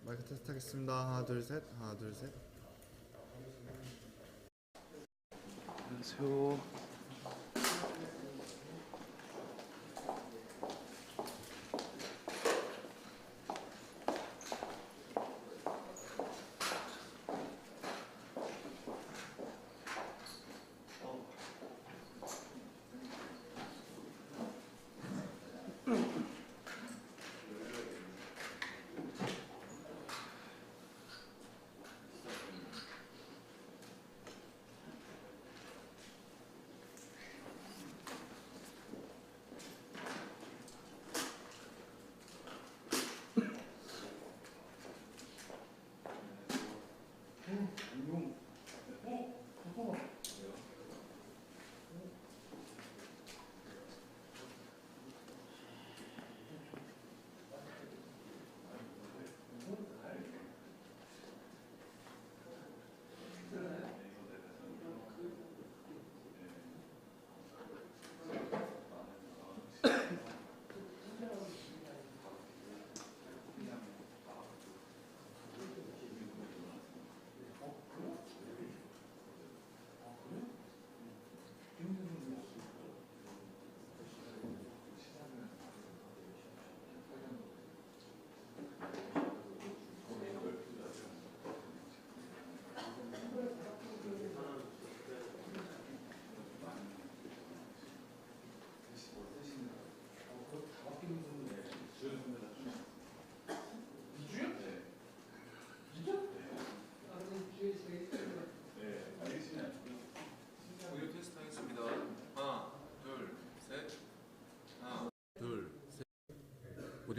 마이크 테스트 하겠습니다. 하나 둘 셋. 하나 둘 셋. 안녕하세요.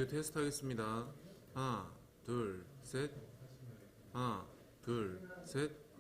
오디오 테스트 하겠습니다. 하나, 둘, 셋. 하나, 둘, 셋.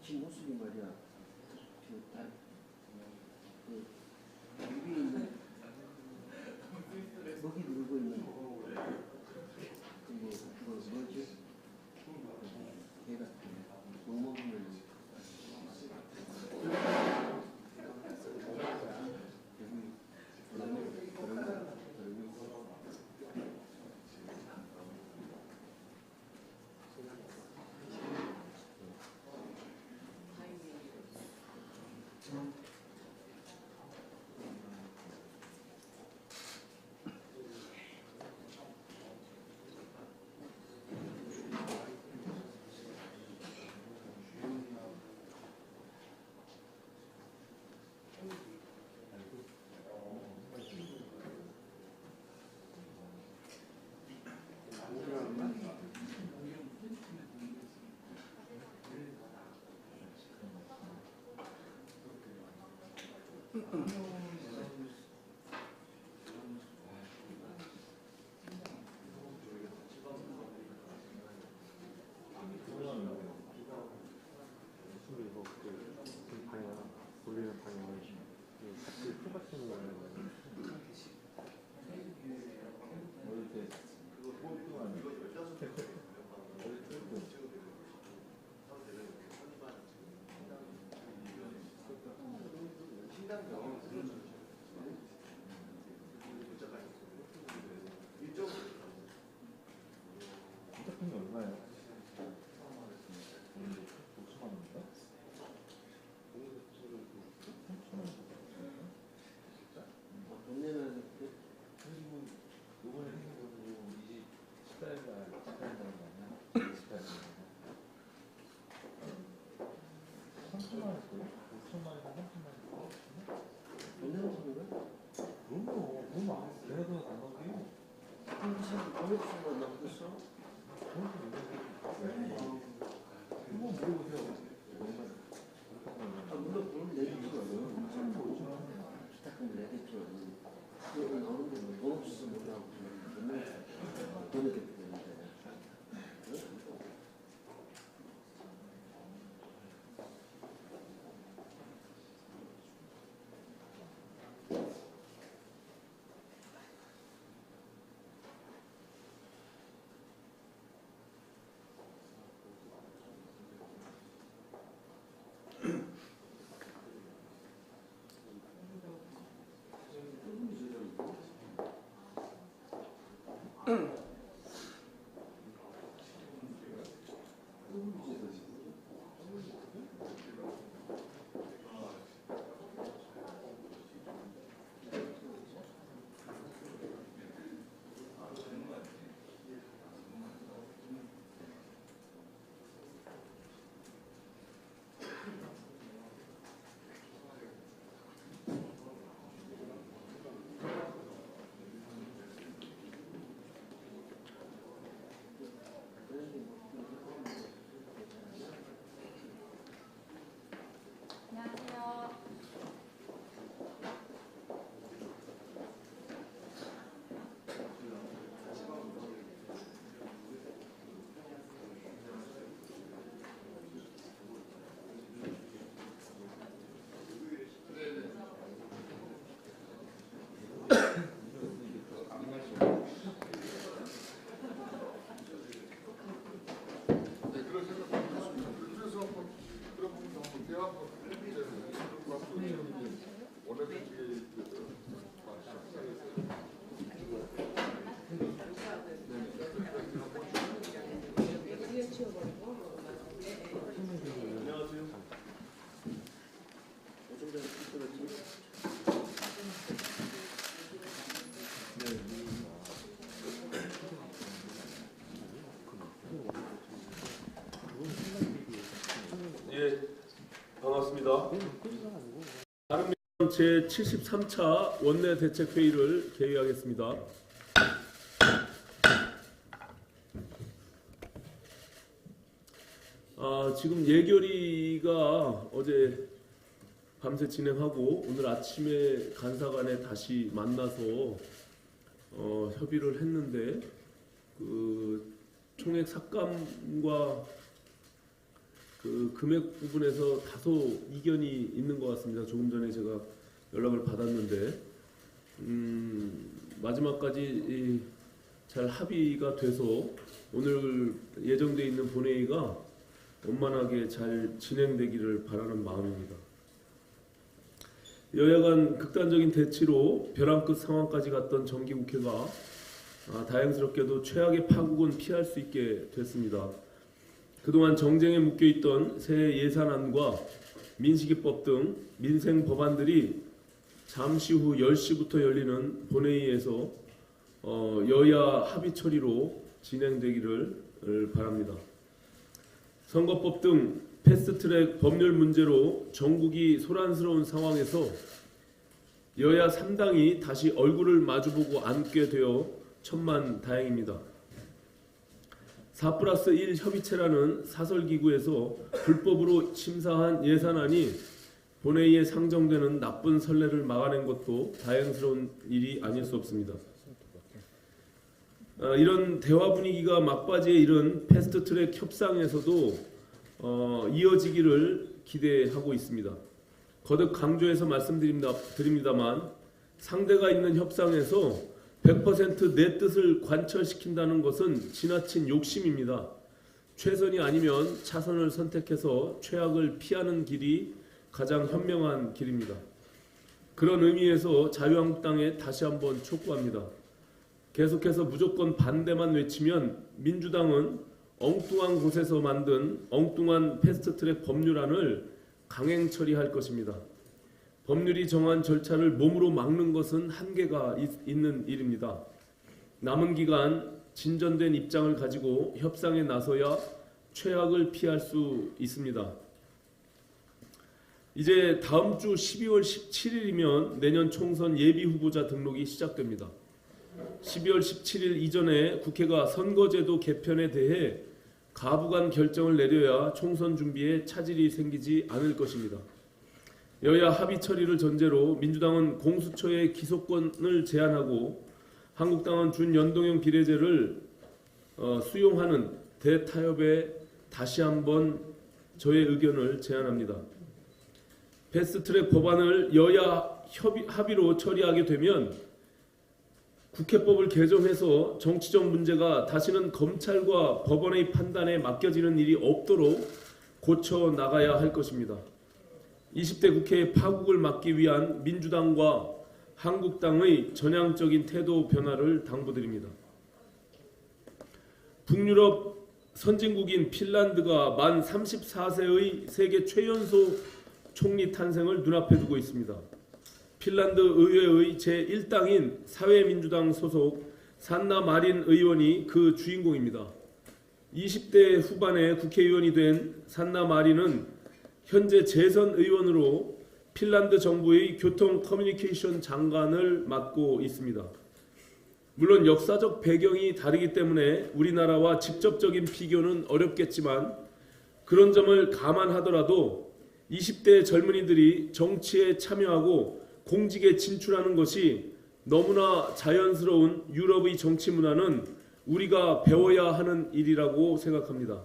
뒷모습이 말이야. 입이 있는 먹이 물고 있는 거. 뭐지? 개 같은 거. 못 먹으면 민주당 제73차 원내대책회의를 개의하겠습니다. 지금 예결위가 어제 밤새 진행하고 오늘 아침에 간사간에 다시 만나서 협의를 했는데 그 총액 삭감과 그 금액 부분에서 다소 이견이 있는 것 같습니다. 조금 전에 제가 연락을 받았는데 마지막까지 잘 합의가 돼서 오늘 예정돼 있는 본회의가 원만하게 잘 진행되기를 바라는 마음입니다. 여야 간 극단적인 대치로 벼랑 끝 상황까지 갔던 정기국회가 다행스럽게도 최악의 파국은 피할 수 있게 됐습니다. 그동안 정쟁에 묶여있던 새 예산안과 민식이법 등 민생 법안들이 잠시 후 10시부터 열리는 본회의에서 여야 합의 처리로 진행되기를 바랍니다. 선거법 등 패스트트랙 법률 문제로 전국이 소란스러운 상황에서 여야 3당이 다시 얼굴을 마주보고 앉게 되어 천만다행입니다. 4+1 협의체라는 사설기구에서 불법으로 심사한 예산안이 본회의에 상정되는 나쁜 선례를 막아낸 것도 다행스러운 일이 아닐 수 없습니다. 이런 대화 분위기가 막바지에 이른 패스트트랙 협상에서도 이어지기를 기대하고 있습니다. 거듭 강조해서 말씀드립니다만 상대가 있는 협상에서 100% 내 뜻을 관철시킨다는 것은 지나친 욕심입니다. 최선이 아니면 차선을 선택해서 최악을 피하는 길이 가장 현명한 길입니다. 그런 의미에서 자유한국당에 다시 한번 촉구합니다. 계속해서 무조건 반대만 외치면 민주당은 엉뚱한 곳에서 만든 엉뚱한 패스트트랙 법률안을 강행 처리할 것입니다. 법률이 정한 절차를 몸으로 막는 것은 한계가 있는 일입니다. 남은 기간 진전된 입장을 가지고 협상에 나서야 최악을 피할 수 있습니다. 이제 다음 주 12월 17일이면 내년 총선 예비후보자 등록이 시작됩니다. 12월 17일 이전에 국회가 선거제도 개편에 대해 가부간 결정을 내려야 총선 준비에 차질이 생기지 않을 것입니다. 여야 합의 처리를 전제로 민주당은 공수처의 기소권을 제한하고 한국당은 준연동형 비례제를 수용하는 대타협에 다시 한번 저의 의견을 제안합니다. 패스트트랙 법안을 여야 합의로 처리하게 되면 국회법을 개정해서 정치적 문제가 다시는 검찰과 법원의 판단에 맡겨지는 일이 없도록 고쳐 나가야 할 것입니다. 20대 국회의 파국을 막기 위한 민주당과 한국당의 전향적인 태도 변화를 당부드립니다. 북유럽 선진국인 핀란드가 만 34세의 세계 최연소 총리 탄생을 눈앞에 두고 있습니다. 핀란드 의회의 제1당인 사회민주당 소속 산나 마린 의원이 그 주인공입니다. 20대 후반에 국회의원이 된 산나 마린은 현재 재선 의원으로 핀란드 정부의 교통 커뮤니케이션 장관을 맡고 있습니다. 물론 역사적 배경이 다르기 때문에 우리나라와 직접적인 비교는 어렵겠지만 그런 점을 감안하더라도 20대 젊은이들이 정치에 참여하고 공직에 진출하는 것이 너무나 자연스러운 유럽의 정치 문화는 우리가 배워야 하는 일이라고 생각합니다.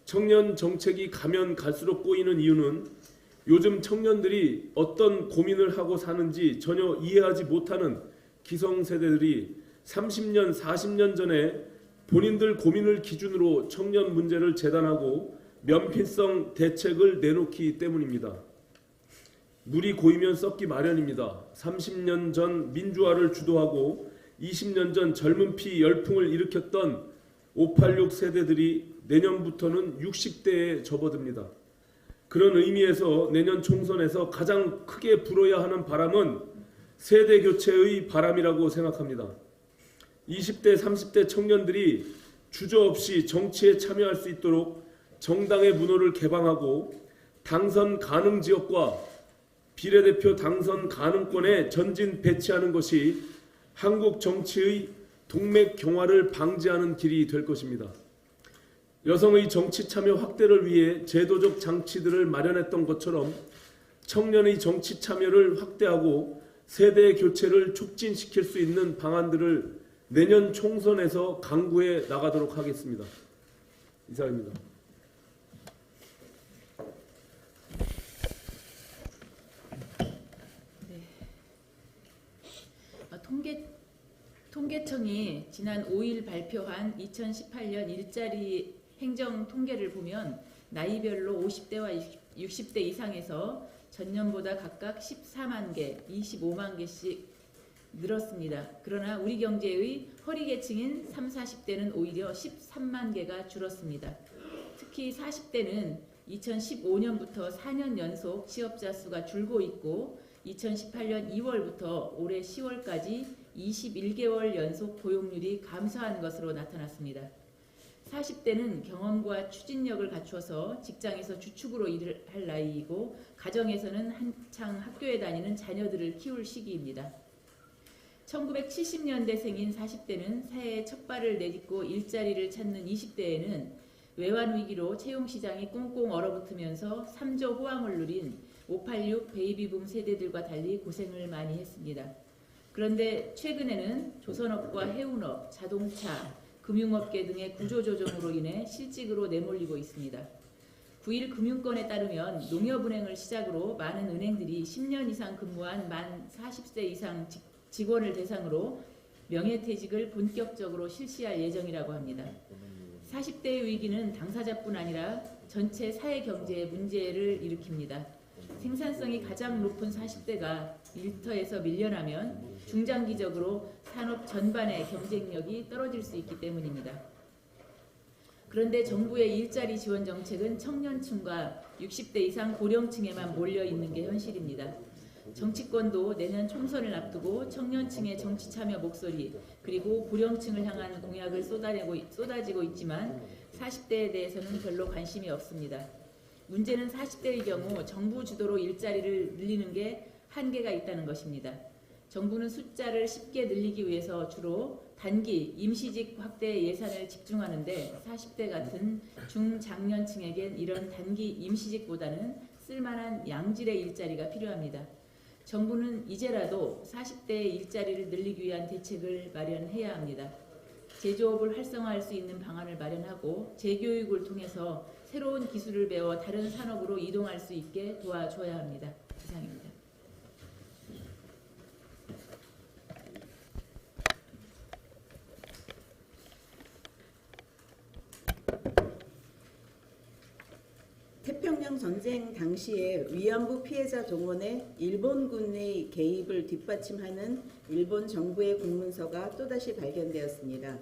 청년 정책이 가면 갈수록 꼬이는 이유는 요즘 청년들이 어떤 고민을 하고 사는지 전혀 이해하지 못하는 기성세대들이 30년, 40년 전에 본인들 고민을 기준으로 청년 문제를 재단하고 면피성 대책을 내놓기 때문입니다. 물이 고이면 썩기 마련입니다. 30년 전 민주화를 주도하고 20년 전 젊은 피 열풍을 일으켰던 586 세대들이 내년부터는 60대에 접어듭니다. 그런 의미에서 내년 총선에서 가장 크게 불어야 하는 바람은 세대 교체의 바람이라고 생각합니다. 20대, 30대 청년들이 주저없이 정치에 참여할 수 있도록 정당의 문호를 개방하고 당선 가능 지역과 비례대표 당선 가능권에 전진 배치하는 것이 한국 정치의 동맥 경화를 방지하는 길이 될 것입니다. 여성의 정치 참여 확대를 위해 제도적 장치들을 마련했던 것처럼 청년의 정치 참여를 확대하고 세대 교체를 촉진시킬 수 있는 방안들을 내년 총선에서 강구해 나가도록 하겠습니다. 이상입니다. 통계청이 지난 5일 발표한 2018년 일자리 행정 통계를 보면 나이별로 50대와 60대 이상에서 전년보다 각각 14만 개, 25만 개씩 늘었습니다. 그러나 우리 경제의 허리계층인 30, 40대는 오히려 13만 개가 줄었습니다. 특히 40대는 2015년부터 4년 연속 취업자 수가 줄고 있고 2018년 2월부터 올해 10월까지 21개월 연속 고용률이 감소한 것으로 나타났습니다. 40대는 경험과 추진력을 갖추어서 직장에서 주축으로 일을 할 나이이고 가정에서는 한창 학교에 다니는 자녀들을 키울 시기입니다. 1970년대생인 40대는 새해 첫 발을 내딛고 일자리를 찾는 20대에는 외환위기로 채용시장이 꽁꽁 얼어붙으면서 3조 호황을 누린 586 베이비붐 세대들과 달리 고생을 많이 했습니다. 그런데 최근에는 조선업과 해운업, 자동차, 금융업계 등의 구조조정으로 인해 실직으로 내몰리고 있습니다. 9일 금융권에 따르면 농협은행을 시작으로 많은 은행들이 10년 이상 근무한 만 40세 이상 직원을 대상으로 명예퇴직을 본격적으로 실시할 예정이라고 합니다. 40대의 위기는 당사자뿐 아니라 전체 사회 경제에 문제를 일으킵니다. 생산성이 가장 높은 40대가 일터에서 밀려나면 중장기적으로 산업 전반의 경쟁력이 떨어질 수 있기 때문입니다. 그런데 정부의 일자리 지원 정책은 청년층과 60대 이상 고령층에만 몰려 있는 게 현실입니다. 정치권도 내년 총선을 앞두고 청년층의 정치 참여 목소리 그리고 고령층을 향한 공약을 쏟아지고 있지만 40대에 대해서는 별로 관심이 없습니다. 문제는 40대의 경우 정부 주도로 일자리를 늘리는 게 한계가 있다는 것입니다. 정부는 숫자를 쉽게 늘리기 위해서 주로 단기 임시직 확대 예산을 집중하는데 40대 같은 중장년층에겐 이런 단기 임시직보다는 쓸만한 양질의 일자리가 필요합니다. 정부는 이제라도 40대의 일자리를 늘리기 위한 대책을 마련해야 합니다. 제조업을 활성화할 수 있는 방안을 마련하고 재교육을 통해서 새로운 기술을 배워 다른 산업으로 이동할 수 있게 도와줘야 합니다. 이상입니다. 태평양 전쟁 당시에 위안부 피해자 동원에 일본군의 개입을 뒷받침하는 일본 정부의 공문서가 또다시 발견되었습니다.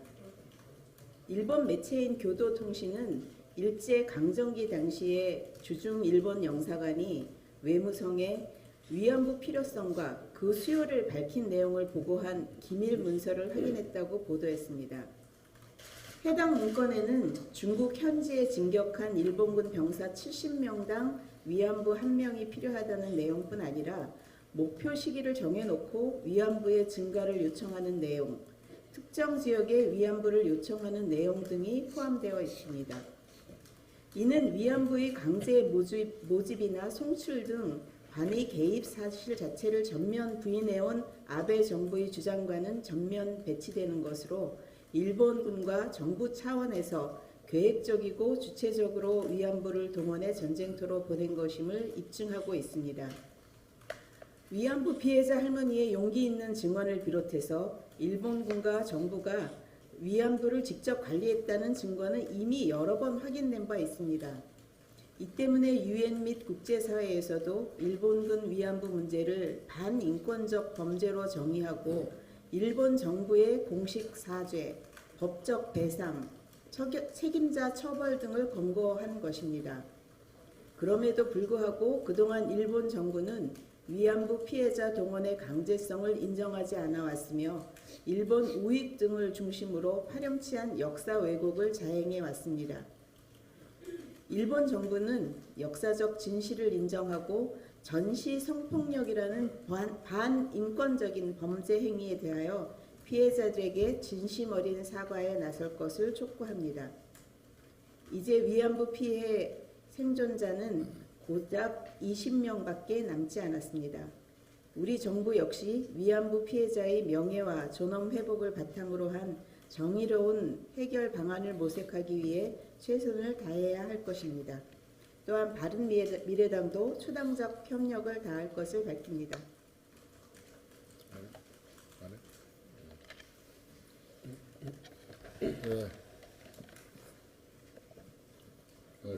일본 매체인 교도통신은 일제 강점기 당시에 주중 일본 영사관이 외무성에 위안부 필요성과 그 수요를 밝힌 내용을 보고한 기밀 문서를 확인했다고 보도했습니다. 해당 문건에는 중국 현지에 진격한 일본군 병사 70명당 위안부 1명이 필요하다는 내용뿐 아니라 목표 시기를 정해놓고 위안부의 증가를 요청하는 내용, 특정 지역에 위안부를 요청하는 내용 등이 포함되어 있습니다. 이는 위안부의 강제 모집이나 송출 등 관의 개입 사실 자체를 전면 부인해온 아베 정부의 주장과는 전면 배치되는 것으로 일본군과 정부 차원에서 계획적이고 주체적으로 위안부를 동원해 전쟁터로 보낸 것임을 입증하고 있습니다. 위안부 피해자 할머니의 용기 있는 증언을 비롯해서 일본군과 정부가 위안부를 직접 관리했다는 증거는 이미 여러 번 확인된 바 있습니다. 이 때문에 유엔 및 국제사회에서도 일본군 위안부 문제를 반인권적 범죄로 정의하고 일본 정부의 공식 사죄, 법적 배상, 책임자 처벌 등을 권고한 것입니다. 그럼에도 불구하고 그동안 일본 정부는 위안부 피해자 동원의 강제성을 인정하지 않아 왔으며 일본 우익 등을 중심으로 파렴치한 역사 왜곡을 자행해 왔습니다. 일본 정부는 역사적 진실을 인정하고 전시 성폭력이라는 반인권적인 범죄 행위에 대하여 피해자들에게 진심 어린 사과에 나설 것을 촉구합니다. 이제 위안부 피해 생존자는 고작 20명밖에 남지 않았습니다. 우리 정부 역시 위안부 피해자의 명예와 존엄 회복을 바탕으로 한 정의로운 해결 방안을 모색하기 위해 최선을 다해야 할 것입니다. 또한 바른미래당도 초당적 협력을 다할 것을 밝힙니다.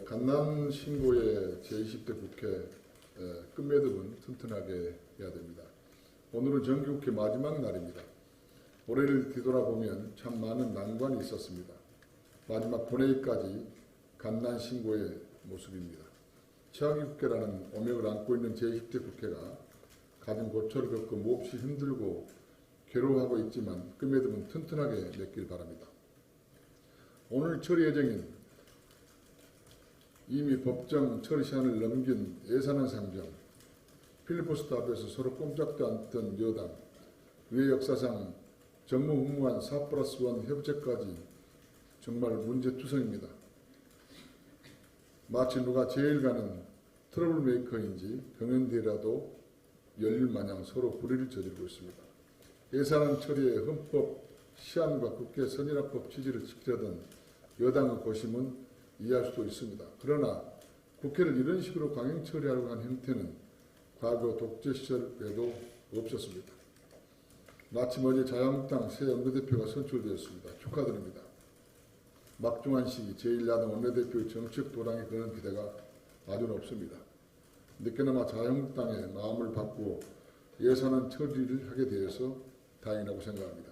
간난 신고의 제20대 국회 끝매듭은 튼튼하게 해야 됩니다. 오늘은 정기국회 마지막 날입니다. 올해를 뒤돌아보면 참 많은 난관이 있었습니다. 마지막 본회의까지 간난 신고의 모습입니다. 최악의 국회라는 오명을 안고 있는 제20대 국회가 가진 고초를 겪고 몹시 힘들고 괴로워하고 있지만 끝매듭은 튼튼하게 맺길 바랍니다. 오늘 처리 예정인 이미 법정 처리 시한을 넘긴 예산안 상정, 필리버스터 앞에서 서로 꼼짝도 않던 여당, 왜 역사상 정무후무한 4+1 협의체까지 정말 문제투성입니다. 마치 누가 제일 가는 트러블 메이커인지 경연대회라도 열릴 마냥 서로 불의를 저지르고 있습니다. 예산안 처리에 헌법 시한과 국회 선진화법 취지를 지키려던 여당의 고심은 이해할 수도 있습니다. 그러나 국회를 이런 식으로 강행 처리하려고 한 형태는 과거 독재 시절에도 없었습니다. 마침 어제 자유한국당 새 원내대표가 선출되었습니다. 축하드립니다. 막중한 시기 제1야당 원내대표의 정책 도량에 그런 기대가 아주 높습니다. 늦게나마 자유한국당의 마음을 바꾸어 예산안 처리를 하게 되어서 다행이라고 생각합니다.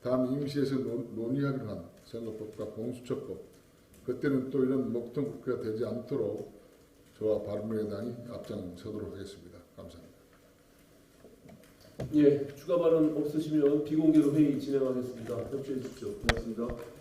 다음 임시에서 논의하기로 한 선거법과 공수처법, 그때는 또 이런 먹통 국회가 되지 않도록 저와 바른미래당이 앞장서도록 하겠습니다. 감사합니다. 예, 추가 발언 없으시면 비공개로 회의 진행하겠습니다. 협조해 주십시오. 고맙습니다.